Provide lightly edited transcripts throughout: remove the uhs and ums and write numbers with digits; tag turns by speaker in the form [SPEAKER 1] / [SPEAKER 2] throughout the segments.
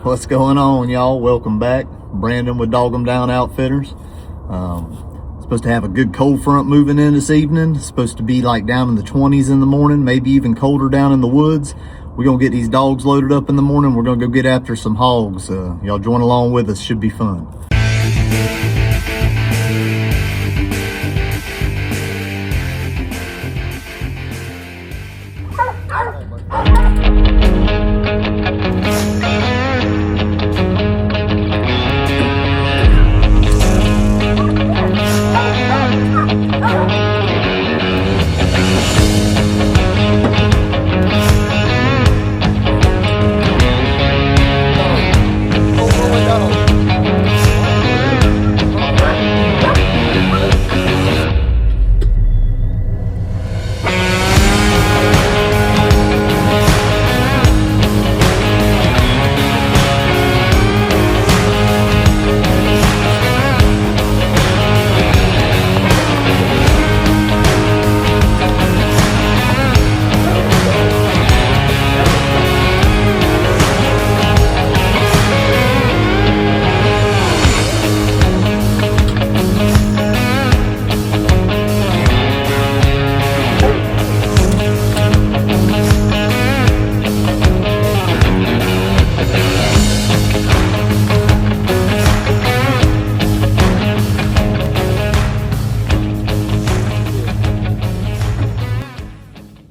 [SPEAKER 1] What's going on, y'all? Welcome back. Brandon with Dog 'em Down Outfitters. Supposed to have a good cold front moving in this evening. It's supposed to be like down in the 20s in the morning, maybe even colder down in the woods. We're gonna get these dogs loaded up in the morning. We're gonna go get after some hogs. Y'all join along with us, should be fun.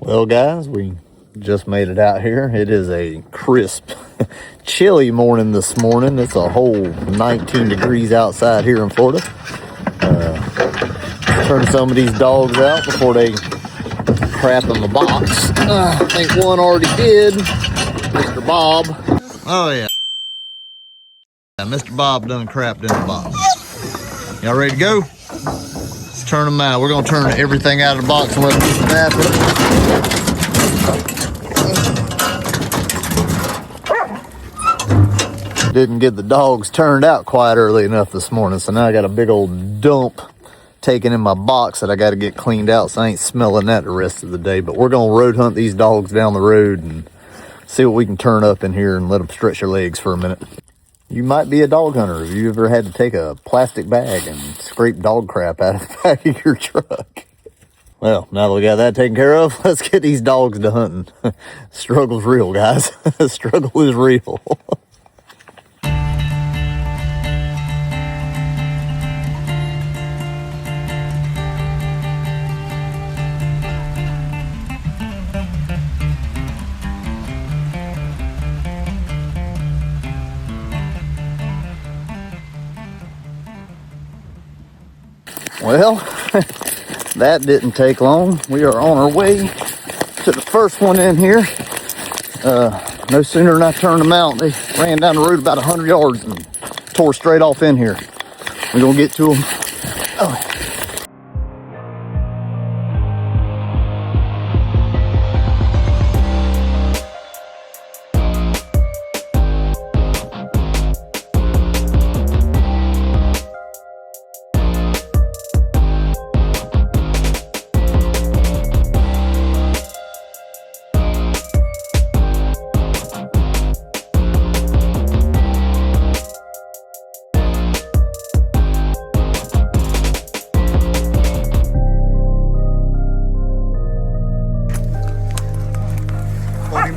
[SPEAKER 1] Well, guys, we just made it out here. It is a crisp, chilly morning this morning. It's a whole 19 degrees outside here in Florida. Turn some of these dogs out before they crap in the box. I think one already did. Mr. Bob. Oh, yeah. Mr. Bob done crapped in the box. Y'all ready to go? Let's turn them out. We're going to turn everything out of the box and let them do some napping. Didn't get the dogs turned out quite early enough this morning, so now I got a big old dump taken in my box that I got to get cleaned out, so I ain't smelling that the rest of the day. But we're going to road hunt these dogs down the road and see what we can turn up in here and let them stretch their legs for a minute. You might be a dog hunter. Have you ever had to take a plastic bag and scrape dog crap out of the back of your truck? Well, now that we got that taken care of, let's get these dogs to hunting. Struggle's real, guys. Struggle is real. Well, that didn't take long. We are on our way to the first one in here. No sooner than I turned them out, they ran down the road about 100 yards and tore straight off in here. We're gonna get to them. Oh.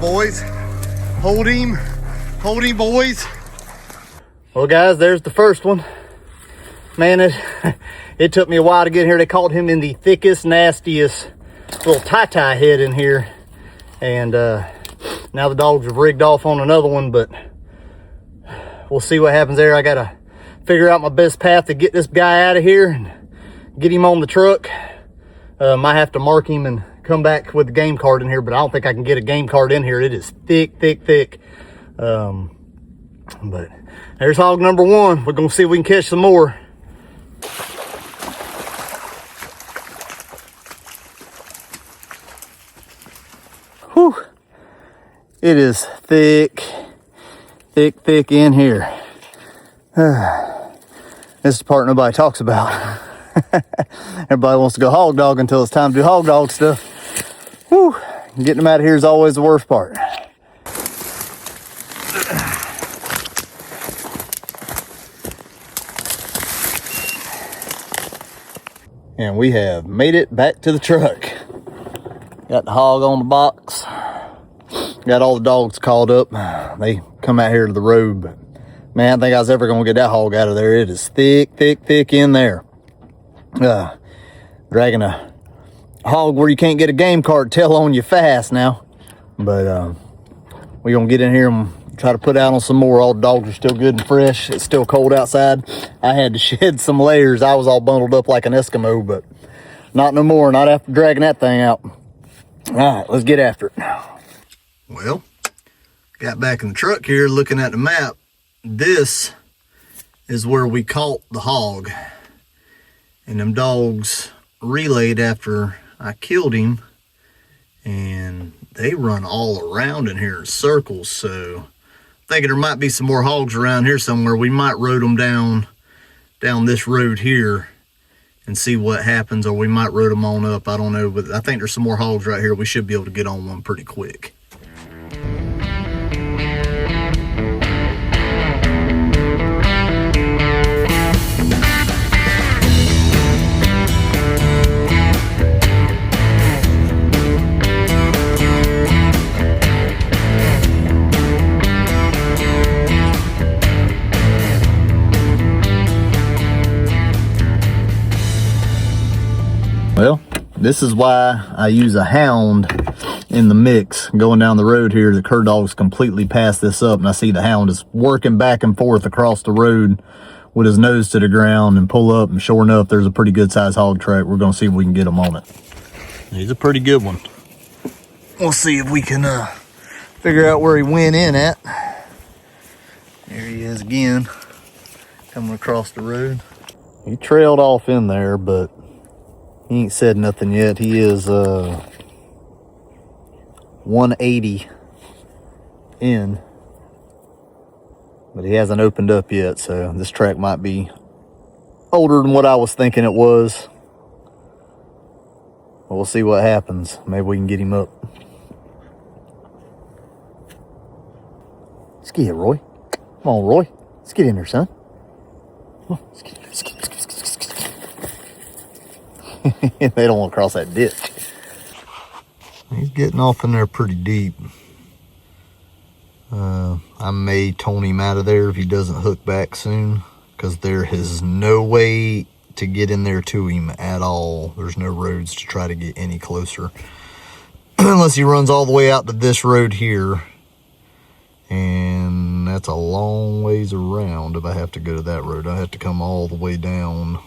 [SPEAKER 1] Boys, hold him, boys. Well, guys, there's the first one. Man, it took me a while to get here. They caught him in the thickest, nastiest little tie head in here, and now the dogs have rigged off on another one, but we'll see what happens there. I gotta figure out my best path to get this guy out of here and get him on the truck. Might have to mark him and come back with a game card in here, but I don't think I can get a game card in here. It is thick. But there's hog number one. We're gonna see if we can catch some more. Whew. It is thick in here. This is the part nobody talks about. Everybody wants to go hog dog until it's time to do hog dog stuff. Whew. Getting them out of here is always the worst part. And we have made it back to the truck. Got the hog on the box. Got all the dogs called up. They come out here to the road, but man, I think I was ever gonna get that hog out of there. It is thick, thick, thick in there. Dragging a hog where you can't get a game cartel on you fast now. But we're gonna get in here and try to put out on some more. All the dogs are still good and fresh. It's still cold outside. I had to shed some layers. I was all bundled up like an Eskimo, but not no more. Not after dragging that thing out. All right, let's get after it. Well, got back in the truck here looking at the map. This is where we caught the hog. And them dogs relayed after I killed him. And they run all around in here in circles. So thinking there might be some more hogs around here somewhere. We might road them down this road here and see what happens, or we might road them on up. I don't know, but I think there's some more hogs right here. We should be able to get on one pretty quick. Well, this is why I use a hound in the mix. Going down the road here, the cur dog's completely passed this up, and I see the hound is working back and forth across the road with his nose to the ground and pull up, and sure enough, there's a pretty good sized hog track. We're gonna see if we can get him on it. He's a pretty good one. We'll see if we can figure out where he went in at. There he is again, coming across the road. He trailed off in there, but he ain't said nothing yet. He is 180 in, but he hasn't opened up yet, so this track might be older than what I was thinking it was. But we'll see what happens. Maybe we can get him up. Let's get it, Roy. Come on, Roy. Let's get in there, son. Come on, let's get in there. Let's get in there. They don't want to cross that ditch. He's getting off in there pretty deep. I may tone him out of there if he doesn't hook back soon, because there is no way to get in there to him at all. There's no roads to try to get any closer unless he runs all the way out to this road here, and that's a long ways around. If I have to go to that road, I have to come all the way down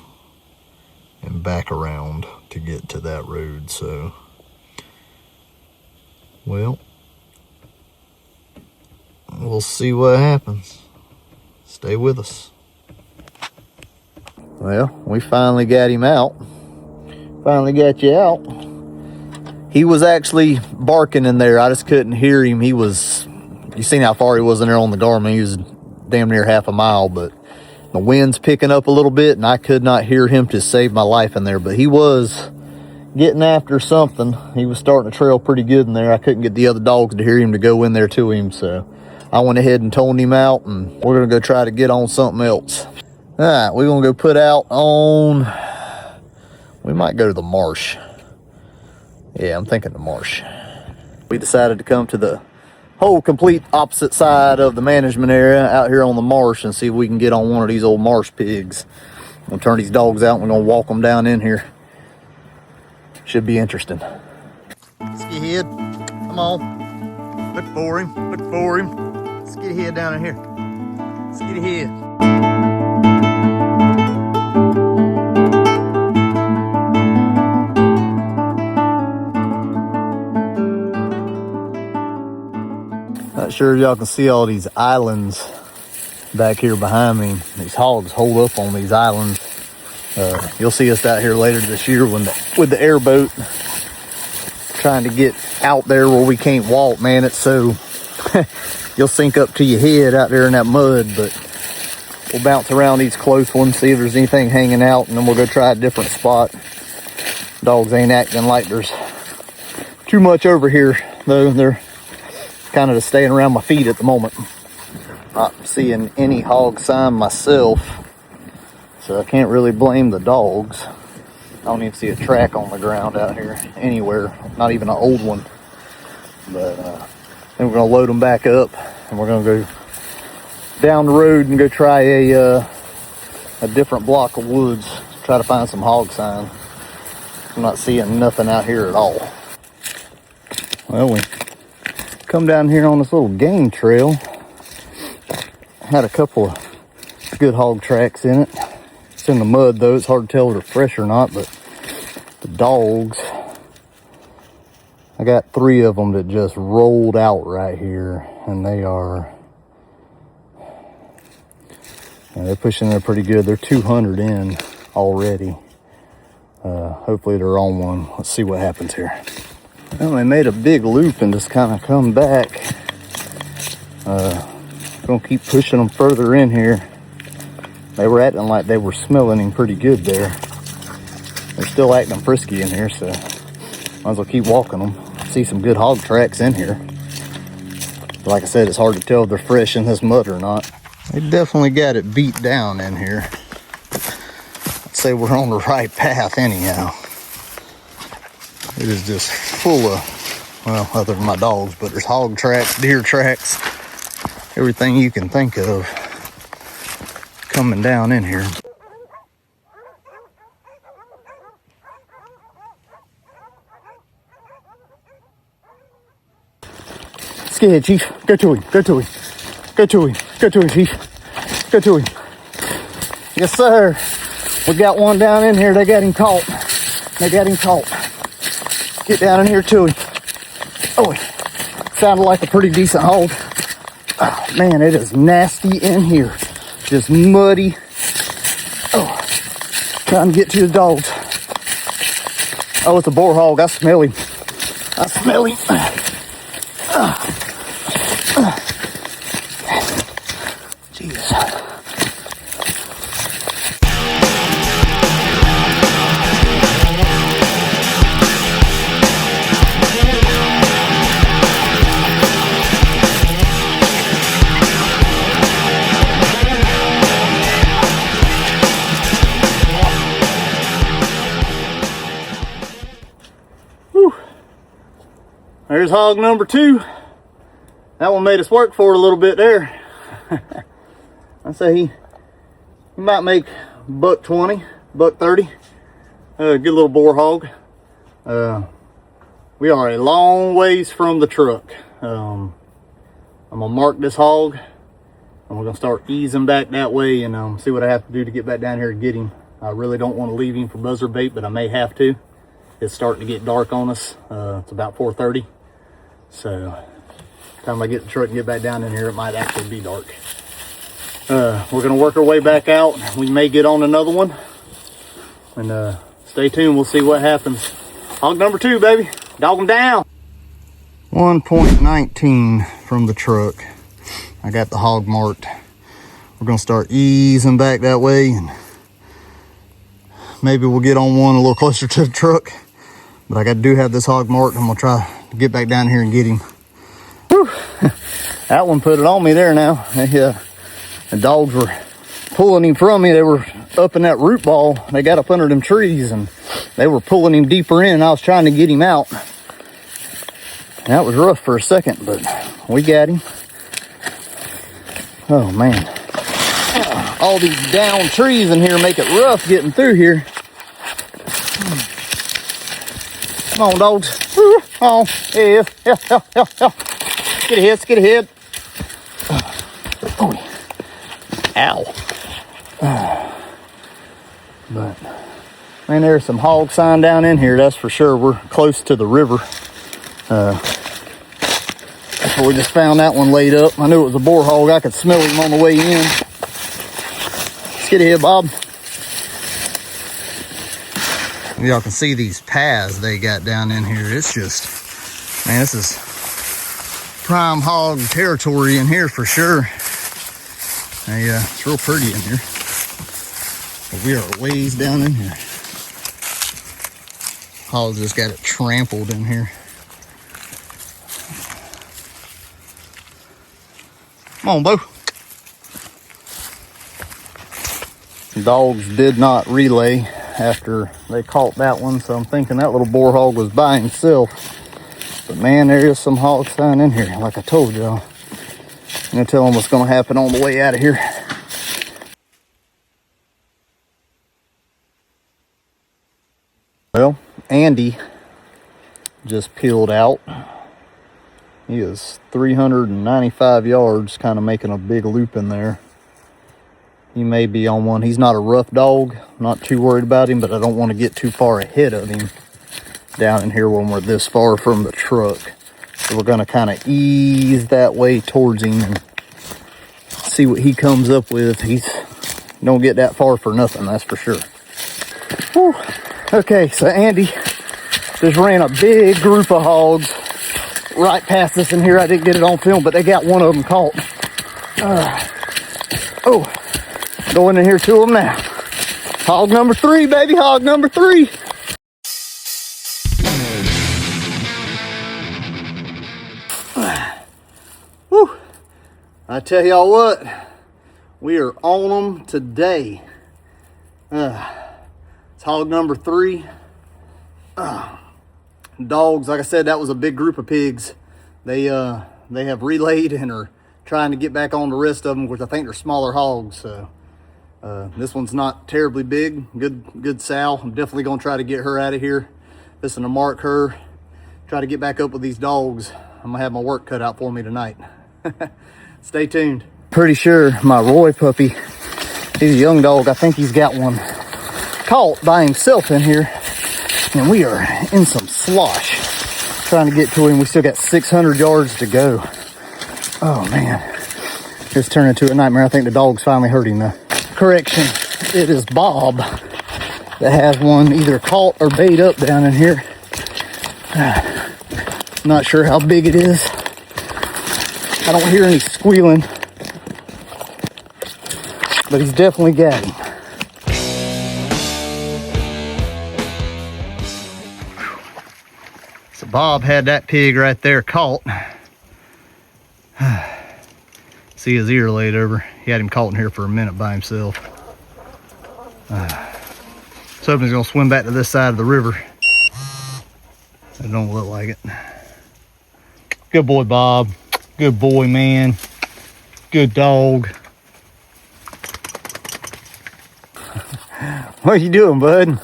[SPEAKER 1] and back around to get to that road. So, well, we'll see what happens. Stay with us. Well, we finally got him out. Finally got you out. He was actually barking in there. I just couldn't hear him. He was, you seen how far he was in there on the Garmin. He was damn near half a mile, but the wind's picking up a little bit, and I could not hear him to save my life in there. But he was getting after something. He was starting to trail pretty good in there. I couldn't get the other dogs to hear him to go in there to him, so I went ahead and toned him out, and we're going to go try to get on something else. All right, we're going to go put out on, we might go to the marsh. Yeah, I'm thinking the marsh. We decided to come to the whole complete opposite side of the management area out here on the marsh and see if we can get on one of these old marsh pigs. We'll turn these dogs out and we're gonna walk them down in here. Should be interesting. Skidhead, come on. Look for him, look for him. Skidhead down in here. Skidhead. Not sure if y'all can see all these islands back here behind me. These hogs hold up on these islands. You'll see us out here later this year with the airboat, trying to get out there where we can't walk. Man, it's so you'll sink up to your head out there in that mud. But we'll bounce around these close ones, see if there's anything hanging out, and then we'll go try a different spot. Dogs ain't acting like there's too much over here, though. They're kind of just staying around my feet at the moment. Not seeing any hog sign myself, so I can't really blame the dogs. don't even see a track on the ground out here anywhere, not even an old one. But then we're gonna load them back up, and we're gonna go down the road and go try a different block of woods, try to find some hog sign. I'm not seeing nothing out here at all. Well, we come down here on this little game trail. Had a couple of good hog tracks in it. It's in the mud though, it's hard to tell if they're fresh or not, but the dogs, I got 3 of them that just rolled out right here, and they are, they're pushing there pretty good. They're 200 in already. Hopefully they're on one. Let's see what happens here. Well, they made a big loop and just kind of come back. Gonna keep pushing them further in here. They were acting like they were smelling him pretty good there. They're still acting frisky in here, so might as well keep walking them. See some good hog tracks in here. But like I said, it's hard to tell if they're fresh in this mud or not. They definitely got it beat down in here. I'd say we're on the right path anyhow. It is just full of, well, other than my dogs, but there's hog tracks, deer tracks, everything you can think of coming down in here. Let's get ahead, Chief. Go to him, go to him. Go to him, go to him, Chief. Go to him. Yes, sir. We got one down in here. They got him caught. They got him caught. Get down in here to him. Oh, sounded like a pretty decent hog. Oh, man, it is nasty in here. Just muddy. Oh, trying to get to the dogs. Oh, it's a boar hog. I smell him. I smell him. Jesus. There's hog number 2. That one made us work for it a little bit there. I say he might make $120, $130. Good little boar hog. We are a long ways from the truck. I'm gonna mark this hog, and we're gonna start easing back that way and see what I have to do to get back down here and get him. I really don't want to leave him for buzzer bait, but I may have to. It's starting to get dark on us. It's about 4:30. So, time I get the truck and get back down in here, it might actually be dark. We're gonna work our way back out. We may get on another one. And stay tuned, we'll see what happens. Hog number 2, baby. Dog him down. 1.19 from the truck. I got the hog marked. We're gonna start easing back that way, and maybe we'll get on one a little closer to the truck. But I do have this hog marked. I'm gonna try to get back down here and get him. Whew. That one put it on me there now. The dogs were pulling him from me. They were up in that root ball. They got up under them trees and they were pulling him deeper in. I was trying to get him out. And that was rough for a second, but we got him. Oh man. All these down trees in here make it rough getting through here. Come on, dogs. Oh, yeah. Get ahead, get ahead. Oh, ow. But, man, there's some hog sign down in here, that's for sure. We're close to the river. That's where we just found that one laid up. I knew it was a boar hog. I could smell him on the way in. Let's get ahead, Bob. Y'all can see these paths they got down in here. It's just, man, this is prime hog territory in here for sure. It's real pretty in here. But we are ways down in here. Hogs just got it trampled in here. Come on, Bo. Dogs did not relay. after they caught that one, so I'm thinking that little boar hog was by himself. But man, there is some hog sign in here, like I told y'all. I'm gonna tell them what's gonna happen on the way out of here. Well, Andy just peeled out. He is 395 yards, kind of making a big loop in there. He may be on one. He's not a rough dog. I'm not too worried about him, but I don't want to get too far ahead of him down in here when we're this far from the truck. So we're going to kind of ease that way towards him and see what he comes up with. He's don't get that far for nothing, that's for sure. Whew. Okay, so Andy just ran a big group of hogs right past us in here. I didn't get it on film, but they got one of them caught. Going in here to them now. Hog number 3, baby, hog number 3. Whew. I tell y'all what, we are on them today. It's hog number 3. Dogs, like I said, that was a big group of pigs. They have relayed and are trying to get back on the rest of them, which I think they're smaller hogs. So this one's not terribly big. Good sow. I'm definitely gonna try to get her out of here. Listen to mark her. Try to get back up with these dogs. I'm gonna have my work cut out for me tonight. Stay tuned. Pretty sure my Roy puppy, he's a young dog. I think he's got one caught by himself in here. And we are in some slosh trying to get to him. We still got 600 yards to go. Oh man, it's turned into a nightmare. I think the dogs finally hurt him though. Correction, it is Bob that has one either caught or bait up down in here. Not sure how big it is. I don't hear any squealing, but he's definitely got him. So Bob had that pig right there caught. See his ear laid over. He had him caught in here for a minute by himself. So hoping he's gonna swim back to this side of the river. It don't look like it. Good boy, Bob. Good boy, man. Good dog. What are you doing, bud?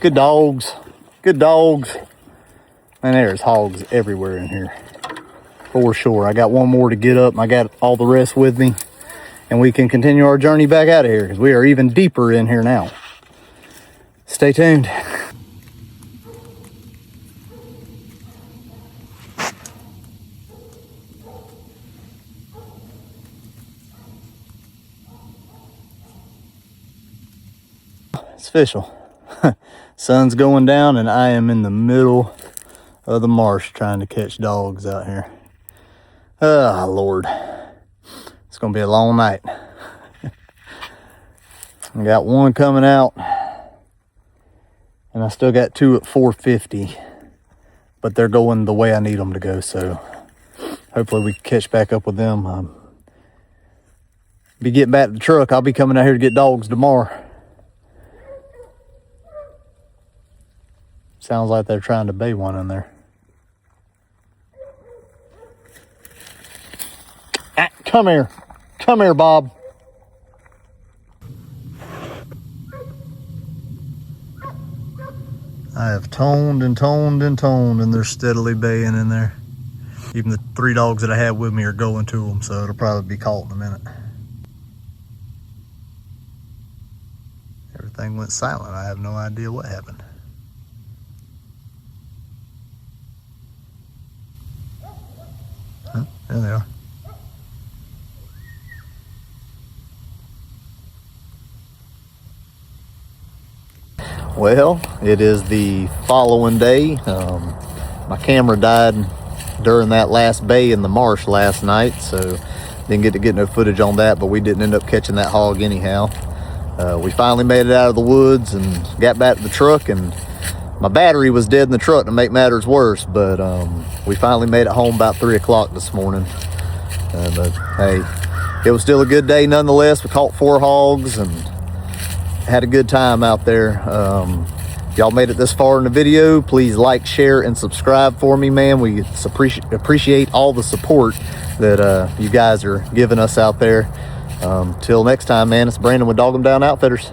[SPEAKER 1] Good dogs. Good dogs. And there's hogs everywhere in here. For sure. I got one more to get up. I got all the rest with me. And we can continue our journey back out of here because we are even deeper in here now. Stay tuned. It's official. Sun's going down and I am in the middle of the marsh trying to catch dogs out here. Oh Lord, it's gonna be a long night. I got one coming out and I still got 2 at 450, but they're going the way I need them to go, so hopefully we can catch back up with them. Be getting back to the truck. I'll be coming out here to get dogs tomorrow. Sounds like they're trying to bait one in there. Come here. Come here, Bob. I have toned and toned and toned, and they're steadily baying in there. Even the 3 dogs that I have with me are going to them, so it'll probably be caught in a minute. Everything went silent. I have no idea what happened. Huh? There they are. Well, it is the following day. My camera died during that last bay in the marsh last night, so didn't get to get no footage on that, but we didn't end up catching that hog anyhow. We finally made it out of the woods and got back to the truck, and my battery was dead in the truck to make matters worse, but we finally made it home about 3 o'clock this morning. But hey, it was still a good day nonetheless. We caught 4 hogs and had a good time out there. If y'all made it this far in the video, please like, share, and subscribe for me, man. We appreciate all the support that you guys are giving us out there. Till next time, man, it's Brandon with Dog 'em Down Outfitters.